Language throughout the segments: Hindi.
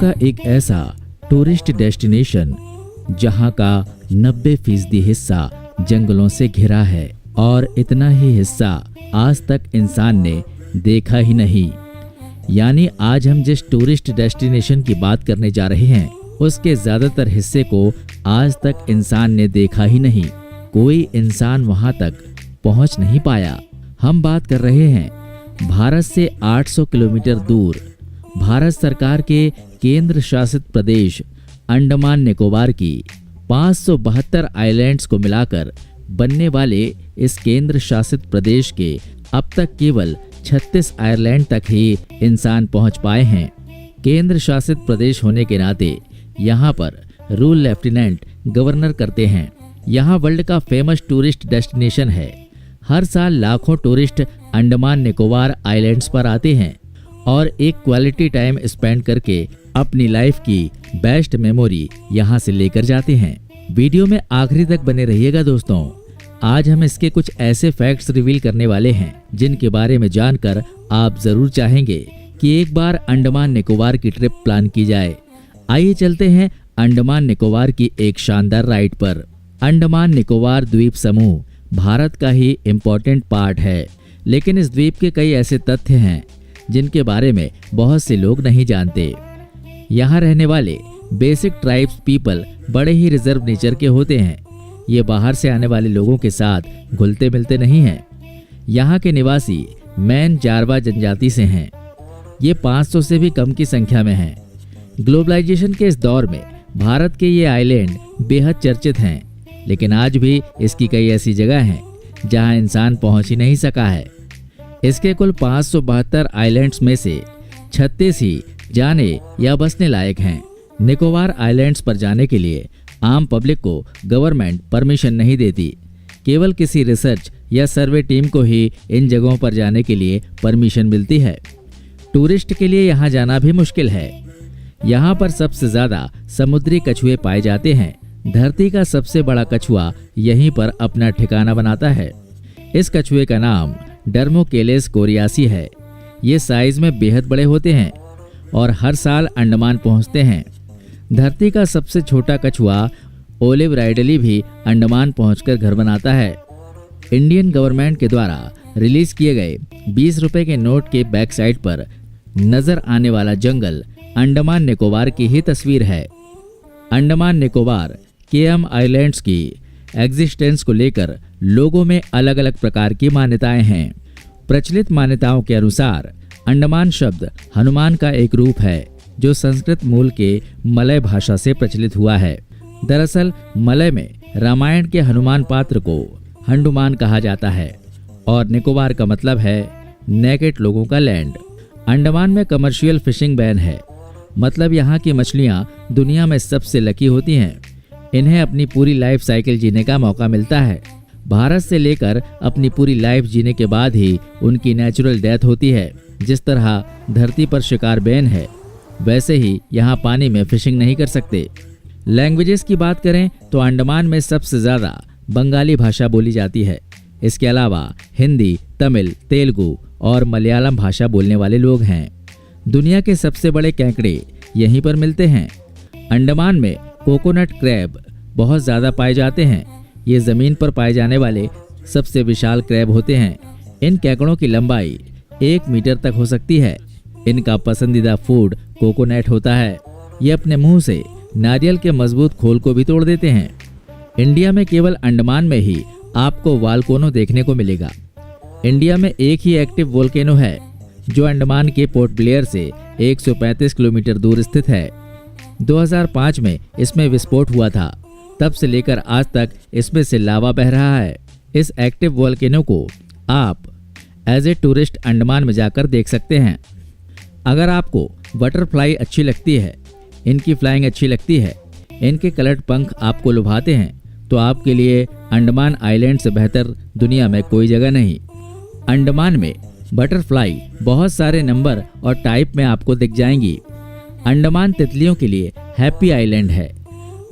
का एक ऐसा टूरिस्ट डेस्टिनेशन जहां का 90% हिस्सा जंगलों से घिरा है और इतना ही हिस्सा आज तक इंसान ने देखा ही नहीं। यानी आज हम जिस टूरिस्ट डेस्टिनेशन की बात करने जा रहे हैं उसके ज्यादातर हिस्से को आज तक इंसान ने देखा ही नहीं। कोई इंसान वहां तक पहुंच नहीं पाया। हम बात कर रहे हैं भारत से 800 किलोमीटर दूर भारत सरकार के केंद्र शासित प्रदेश अंडमान निकोबार की 572 आइलैंड्स को मिलाकर बनने वाले इस केंद्र शासित प्रदेश के अब तक केवल 36 आइलैंड तक ही इंसान पहुंच पाए हैं। केंद्र शासित प्रदेश होने के नाते यहाँ पर रूल लेफ्टिनेंट गवर्नर करते हैं। यहाँ वर्ल्ड का फेमस टूरिस्ट डेस्टिनेशन है। हर साल लाखों टूरिस्ट अंडमान निकोबार आइलैंड्स पर आते हैं और एक क्वालिटी टाइम स्पेंड करके अपनी लाइफ की बेस्ट मेमोरी यहाँ से लेकर जाते हैं। वीडियो में आखिरी तक बने रहिएगा दोस्तों। आज हम इसके कुछ ऐसे फैक्ट्स रिवील करने वाले हैं जिनके बारे में जानकर आप जरूर चाहेंगे कि एक बार अंडमान निकोबार की ट्रिप प्लान की जाए। आइए चलते हैं अंडमान निकोबार की एक शानदार राइड पर। अंडमान निकोबार द्वीप समूह भारत का ही इम्पोर्टेंट पार्ट है, लेकिन इस द्वीप के कई ऐसे तथ्य हैं जिनके बारे में बहुत से लोग नहीं जानते। यहाँ रहने वाले बेसिक ट्राइब्स पीपल बड़े ही रिजर्व नेचर के होते हैं। ये बाहर से आने वाले लोगों के साथ घुलते मिलते नहीं हैं। यहाँ के निवासी मैन जारवा जनजाति से हैं। ये 500 से भी कम की संख्या में हैं। ग्लोबलाइजेशन के इस दौर में भारत के ये आइलैंड बेहद चर्चित हैं, लेकिन आज भी इसकी कई ऐसी जगह हैं जहां इंसान पहुंच ही नहीं सका है। इसके कुल 572 आइलैंड्स में से 36 ही जाने या बसने लायक हैं। निकोबार आइलैंड्स पर जाने के लिए आम पब्लिक को गवर्नमेंट परमिशन नहीं देती। केवल किसी रिसर्च या सर्वे टीम को ही इन जगहों पर जाने के लिए परमिशन मिलती है। टूरिस्ट के लिए यहाँ जाना भी मुश्किल है। यहाँ पर सबसे ज्यादा समुद्री कछुए पाए जाते हैं। धरती का सबसे बड़ा कछुआ यहीं पर अपना ठिकाना बनाता है। इस कछुए का नाम डर्मोकेलेस कोरियासी है। ये साइज में बेहद बड़े होते हैं और हर साल अंडमान पहुंचते हैं। धरती का सबसे छोटा कछुआ ओलिव राइडली भी अंडमान पहुंचकर घर बनाता है। इंडियन गवर्नमेंट के द्वारा रिलीज किए गए 20 रुपए के नोट के बैक साइड पर नजर आने वाला जंगल अंडमान निकोबार की ही तस्वीर है। अंडमान निकोबार केएम आइलैंड्स की एग्जिस्टेंस को लेकर लोगों में अलग अलग प्रकार की मान्यताएं हैं। प्रचलित मान्यताओं के अनुसार अंडमान शब्द हनुमान का एक रूप है जो संस्कृत मूल के मलय भाषा से प्रचलित हुआ है। दरअसल मलय में रामायण के हनुमान पात्र को हंडुमान कहा जाता है और निकोबार का मतलब है नेकेड लोगों का लैंड। अंडमान में कमर्शियल फिशिंग बैन है, मतलब यहाँ की मछलियाँ दुनिया में सबसे लकी होती हैं। इन्हें अपनी पूरी लाइफ साइकिल जीने का मौका मिलता है। भारत से लेकर अपनी पूरी लाइफ जीने के बाद ही उनकी नेचुरल डेथ होती है। जिस तरह धरती पर शिकार बैन है, वैसे ही यहाँ पानी में फिशिंग नहीं कर सकते। लैंग्वेजेस की बात करें तो अंडमान में सबसे ज्यादा बंगाली भाषा बोली जाती है। इसके अलावा हिंदी, तमिल, तेलुगु और मलयालम भाषा बोलने वाले लोग हैं। दुनिया के सबसे बड़े केकड़े यहीं पर मिलते हैं। अंडमान में कोकोनट क्रैब बहुत ज्यादा पाए जाते हैं। ये जमीन पर पाए जाने वाले सबसे विशाल क्रैब होते हैं। इन केकड़ों की लंबाई 1 मीटर तक हो सकती है। इनका पसंदीदा फूड कोकोनट होता है। ये अपने मुंह से नारियल के मजबूत खोल को भी तोड़ देते हैं। इंडिया में केवल अंडमान में ही आपको वाल्कोनो देखने को मिलेगा। इंडिया में एक ही एक्टिव वोल्केनो है जो अंडमान के पोर्ट ब्लेयर से 135 किलोमीटर दूर स्थित है। 2005 में इसमें विस्फोट हुआ था। तब से लेकर आज तक इसमें से लावा बह रहा है। इस एक्टिव वोल्केनो को आप एज ए टूरिस्ट अंडमान में जाकर देख सकते हैं। अगर आपको बटरफ्लाई अच्छी लगती है, इनकी फ्लाइंग अच्छी लगती है, इनके कलर्ड पंख आपको लुभाते हैं, तो आपके लिए अंडमान आइलैंड से बेहतर दुनिया में कोई जगह नहीं। अंडमान में बटरफ्लाई बहुत सारे नंबर और टाइप में आपको दिख जाएंगी। अंडमान तितलियों के लिए हैप्पी आइलैंड है।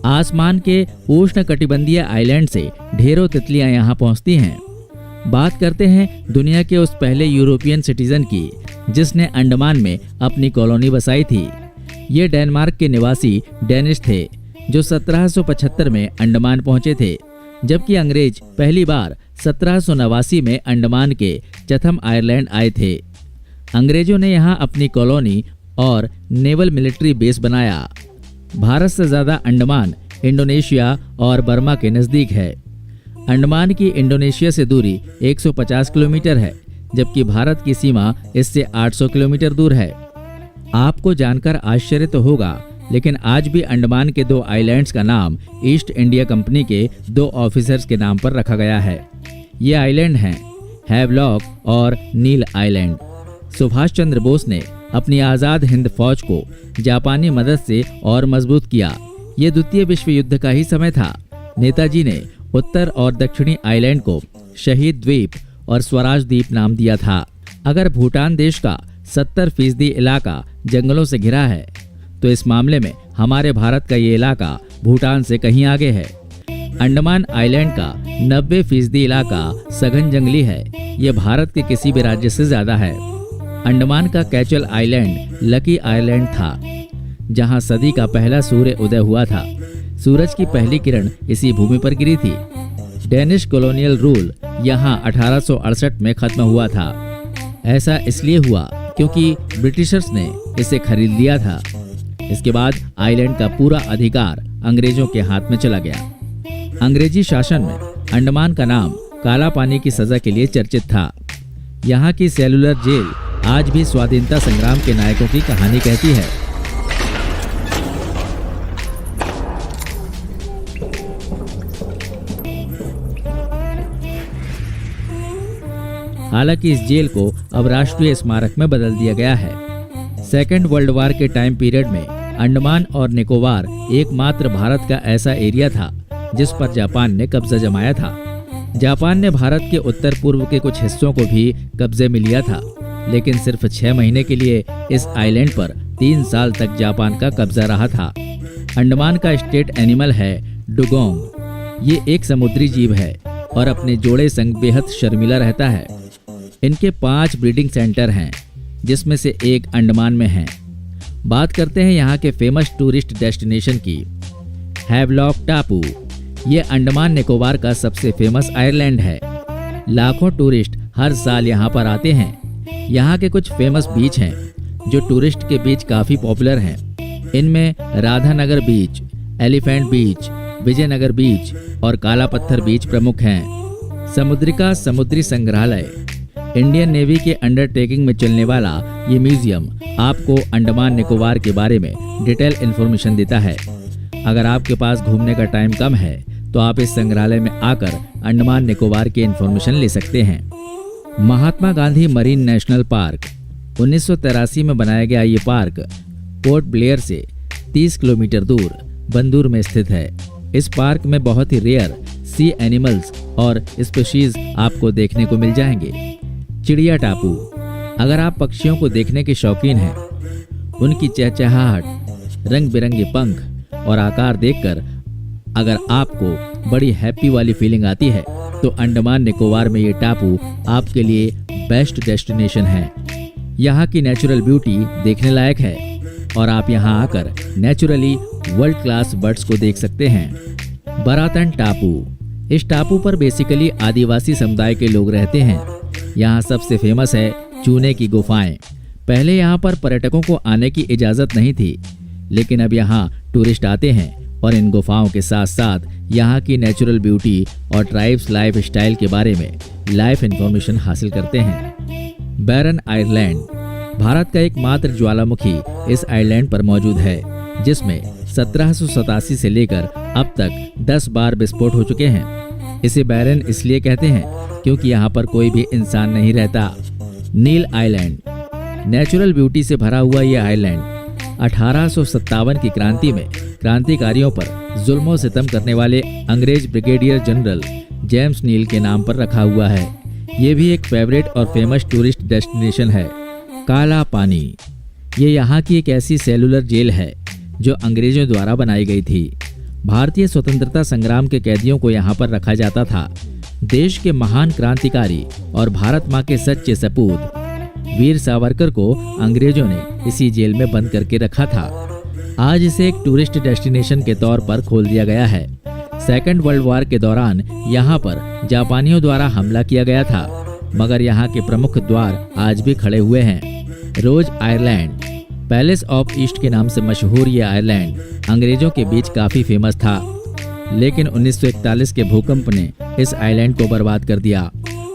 आसमान के उष्ण कटिबंधीय आइलैंड से ढेरों तितलियां यहाँ पहुँचती हैं। बात करते हैं दुनिया के उस पहले यूरोपियन सिटीजन की जिसने अंडमान में अपनी कॉलोनी बसाई थी। ये डेनमार्क के निवासी डेनिश थे जो 1775 में अंडमान पहुंचे थे, जबकि अंग्रेज पहली बार 1789 में अंडमान के चथम आयरलैंड आए थे। अंग्रेजों ने यहाँ अपनी कॉलोनी और नेवल मिलिट्री बेस बनाया। भारत से ज्यादा अंडमान इंडोनेशिया और बर्मा के नजदीक है। अंडमान की इंडोनेशिया से दूरी 150 किलोमीटर है, जबकि भारत की सीमा इससे 800 किलोमीटर दूर है। आपको जानकर आश्चर्य तो होगा, लेकिन आज भी अंडमान के 2 आइलैंड्स का नाम ईस्ट इंडिया कंपनी के 2 ऑफिसर्स के नाम पर रखा गया है। ये आइलैंड हैं हैवलॉक और नील आइलैंड। सुभाष चंद्र बोस ने अपनी आज़ाद हिंद फौज को जापानी मदद से और मजबूत किया। ये द्वितीय विश्व युद्ध का ही समय था। नेताजी ने उत्तर और दक्षिणी आइलैंड को शहीद द्वीप और स्वराज द्वीप नाम दिया था। अगर भूटान देश का 70% इलाका जंगलों से घिरा है, तो इस मामले में हमारे भारत का ये इलाका भूटान से कहीं आगे है। अंडमान आइलैंड का 90% इलाका सघन जंगली है। ये भारत के किसी भी राज्य से ज्यादा है। अंडमान का कैचल आइलैंड लकी आइलैंड था, जहां सदी का पहला सूर्य उदय हुआ था। सूरज की पहली किरण इसी भूमि पर गिरी थी। डेनिश कॉलोनियल रूल यहां 1868 में खत्म हुआ था। ऐसा इसलिए हुआ क्योंकि ब्रिटिशर्स ने इसे खरीद लिया था। इसके बाद आइलैंड का पूरा अधिकार अंग्रेजों के हाथ में चला गया। अंग्रेजी शासन में अंडमान का नाम काला पानी की सजा के लिए चर्चित था। यहाँ की सेलुलर जेल आज भी स्वाधीनता संग्राम के नायकों की कहानी कहती है। हालांकि इस जेल को अब राष्ट्रीय स्मारक में बदल दिया गया है। सेकेंड वर्ल्ड वॉर के टाइम पीरियड में अंडमान और निकोबार एकमात्र भारत का ऐसा एरिया था जिस पर जापान ने कब्जा जमाया था। जापान ने भारत के उत्तर पूर्व के कुछ हिस्सों को भी कब्जे में लिया था, लेकिन सिर्फ 6 महीने के लिए। इस आइलैंड पर 3 साल तक जापान का कब्जा रहा था। अंडमान का स्टेट एनिमल है डुगोंग। ये एक समुद्री जीव है और अपने जोड़े संग बेहद शर्मिला रहता है। इनके 5 ब्रीडिंग सेंटर हैं, जिसमें से एक अंडमान में है। बात करते हैं यहाँ के फेमस टूरिस्ट डेस्टिनेशन की। हैवलॉक टापू ये अंडमान निकोबार का सबसे फेमस आइलैंड है। लाखों टूरिस्ट हर साल यहाँ पर आते हैं। यहाँ के कुछ फेमस बीच हैं जो टूरिस्ट के बीच काफी पॉपुलर हैं। इनमें राधानगर बीच, एलिफेंट बीच, विजयनगर बीच और काला पत्थर बीच प्रमुख हैं। समुद्रिका समुद्री संग्रहालय इंडियन नेवी के अंडरटेकिंग में चलने वाला ये म्यूजियम आपको अंडमान निकोबार के बारे में डिटेल इन्फॉर्मेशन देता है। अगर आपके पास घूमने का टाइम कम है तो आप इस संग्रहालय में आकर अंडमान निकोबार की इन्फॉर्मेशन ले सकते हैं। Mahatma Gandhi marine national park 1983 में बनाया गया ये पार्क पोर्ट ब्लेयर से 30 किलोमीटर दूर बंदूर में स्थित है। इस पार्क में बहुत ही रेयर सी एनिमल्स और स्पीशीज आपको देखने को मिल जाएंगे। चिड़िया टापू अगर आप पक्षियों को देखने के शौकीन हैं, उनकी चहचहाहट, रंग बिरंगे पंख और आकार देखकर अगर आपको बड़ी हैप्पी वाली फीलिंग आती है, तो अंडमान निकोबार में ये टापू आपके लिए बेस्ट डेस्टिनेशन है। यहाँ की नेचुरल ब्यूटी देखने लायक है और आप यहाँ आकर नेचुरली वर्ल्ड क्लास बर्ड्स को देख सकते हैं। बरातन टापू इस टापू पर बेसिकली आदिवासी समुदाय के लोग रहते हैं। यहाँ सबसे फेमस है चूने की गुफाएं। पहले यहाँ पर पर्यटकों को आने की इजाजत नहीं थी, लेकिन अब यहाँ टूरिस्ट आते हैं और इन गुफाओं के साथ साथ यहाँ की नेचुरल ब्यूटी और ट्राइब्स लाइफ स्टाइल के बारे में लाइव इंफॉर्मेशन हासिल करते हैं। बैरन आइलैंड भारत का एकमात्र ज्वालामुखी इस आइलैंड पर मौजूद है, जिसमें 1787 से लेकर अब तक 10 बार विस्फोट हो चुके हैं। इसे बैरन इसलिए कहते हैं क्योंकि यहाँ पर कोई भी इंसान नहीं रहता। नील आइलैंड नेचुरल ब्यूटी से भरा हुआ ये आइलैंड 1857 की क्रांति में क्रांतिकारियों पर जुल्म सितम करने वाले अंग्रेज ब्रिगेडियर जनरल जेम्स नील के नाम पर रखा हुआ है। ये भी एक फेवरेट और फेमस टूरिस्ट डेस्टिनेशन है। काला पानी ये यहाँ की एक ऐसी सेलुलर जेल है जो अंग्रेजों द्वारा बनाई गई थी। भारतीय स्वतंत्रता संग्राम के कैदियों को यहाँ पर रखा जाता था। देश के महान क्रांतिकारी और भारत माँ के सच्चे सपूत वीर सावरकर को अंग्रेजों ने इसी जेल में बंद करके रखा था। आज इसे एक टूरिस्ट डेस्टिनेशन के तौर पर खोल दिया गया है। सेकेंड वर्ल्ड वॉर के दौरान यहाँ पर जापानियों द्वारा हमला किया गया था, मगर यहाँ के प्रमुख द्वार आज भी खड़े हुए हैं। रोज आयरलैंड, पैलेस ऑफ ईस्ट के नाम से मशहूर ये आयरलैंड अंग्रेजों के बीच काफी फेमस था, लेकिन 1941 के भूकंप ने इस आइलैंड को बर्बाद कर दिया।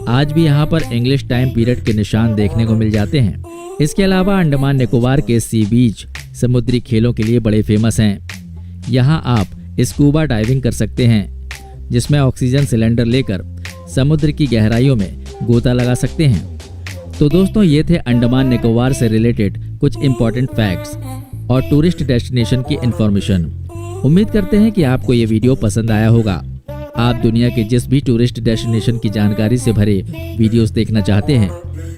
आज भी यहाँ पर इंग्लिश टाइम पीरियड के निशान देखने को मिल जाते हैं। इसके अलावा अंडमान निकोबार के सी बीच समुद्री खेलों के लिए बड़े फेमस हैं। यहाँ आप स्कूबा डाइविंग कर सकते हैं, जिसमें ऑक्सीजन सिलेंडर लेकर समुद्र की गहराइयों में गोता लगा सकते हैं। तो दोस्तों, ये थे अंडमान निकोबार से रिलेटेड कुछ इंपॉर्टेंट फैक्ट्स और टूरिस्ट डेस्टिनेशन की इंफॉर्मेशन। उम्मीद करते हैं कि आपको ये वीडियो पसंद आया होगा। आप दुनिया के जिस भी टूरिस्ट डेस्टिनेशन की जानकारी से भरे वीडियोस देखना चाहते हैं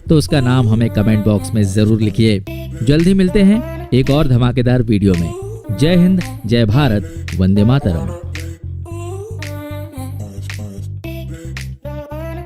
तो उसका नाम हमें कमेंट बॉक्स में जरूर लिखिए। जल्द ही मिलते हैं एक और धमाकेदार वीडियो में। जय हिंद, जय भारत, वंदे मातरम।